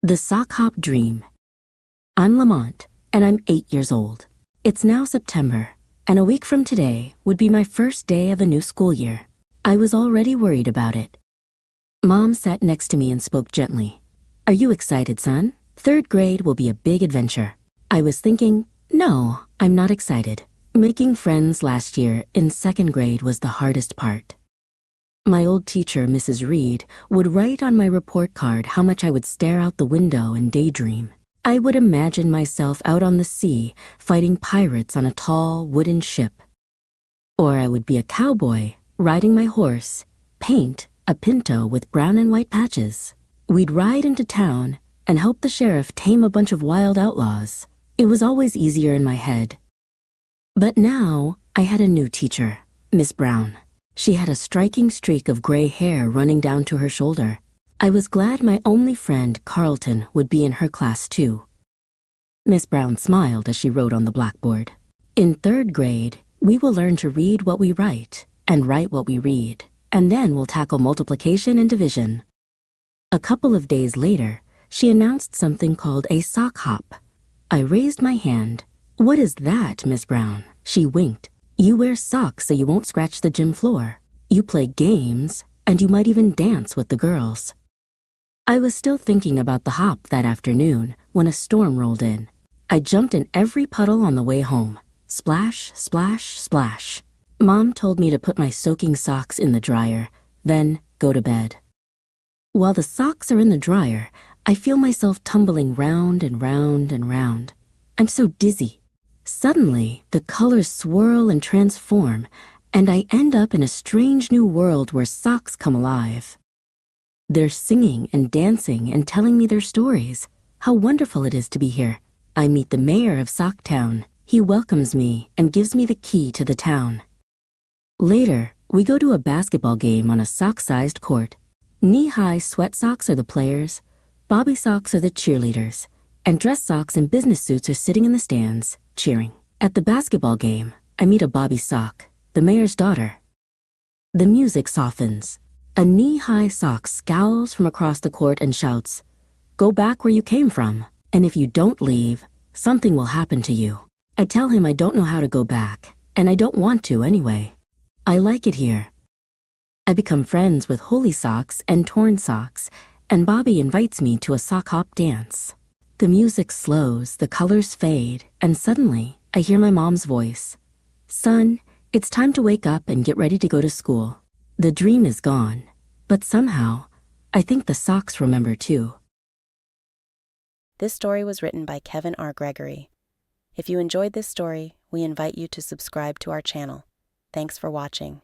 The Sock Hop Dream. I'm Lamont, and I'm 8 years old. It's now September, and a week from today would be my first day of a new school year. I was already worried about it. Mom sat next to me and spoke gently. "Are you excited, son? 3rd grade will be a big adventure." I was thinking, no, I'm not excited. Making friends last year in 2nd grade was the hardest part. My old teacher, Mrs. Reed, would write on my report card how much I would stare out the window and daydream. I would imagine myself out on the sea fighting pirates on a tall wooden ship. Or I would be a cowboy riding my horse, paint a pinto with brown and white patches. We'd ride into town and help the sheriff tame a bunch of wild outlaws. It was always easier in my head. But now I had a new teacher, Miss Brown. She had a striking streak of gray hair running down to her shoulder. I was glad my only friend, Carlton, would be in her class too. Miss Brown smiled as she wrote on the blackboard. "In 3rd grade, we will learn to read what we write and write what we read, and then we'll tackle multiplication and division." A couple of days later, she announced something called a sock hop. I raised my hand. "What is that, Miss Brown?" She winked. "You wear socks so you won't scratch the gym floor. You play games, and you might even dance with the girls." I was still thinking about the hop that afternoon when a storm rolled in. I jumped in every puddle on the way home. Splash, splash, splash. Mom told me to put my soaking socks in the dryer, then go to bed. While the socks are in the dryer, I feel myself tumbling round and round and round. I'm so dizzy. Suddenly, the colors swirl and transform, and I end up in a strange new world where socks come alive. They're singing and dancing and telling me their stories. How wonderful it is to be here. I meet the mayor of Socktown. He welcomes me and gives me the key to the town. Later, we go to a basketball game on a sock-sized court. Knee-high sweat socks are the players, bobby socks are the cheerleaders, and dress socks and business suits are sitting in the stands, cheering. At the basketball game, I meet a bobby sock, the mayor's daughter. The music softens. A knee-high sock scowls from across the court and shouts, "Go back where you came from, and if you don't leave, something will happen to you." I tell him I don't know how to go back, and I don't want to anyway. I like it here. I become friends with Holy Socks and Torn Socks, and Bobby invites me to a sock hop dance. The music slows, the colors fade, and suddenly I hear my mom's voice. "Son, it's time to wake up and get ready to go to school." The dream is gone, but somehow, I think the socks remember too. This story was written by Kevin R. Gregory. If you enjoyed this story, we invite you to subscribe to our channel. Thanks for watching.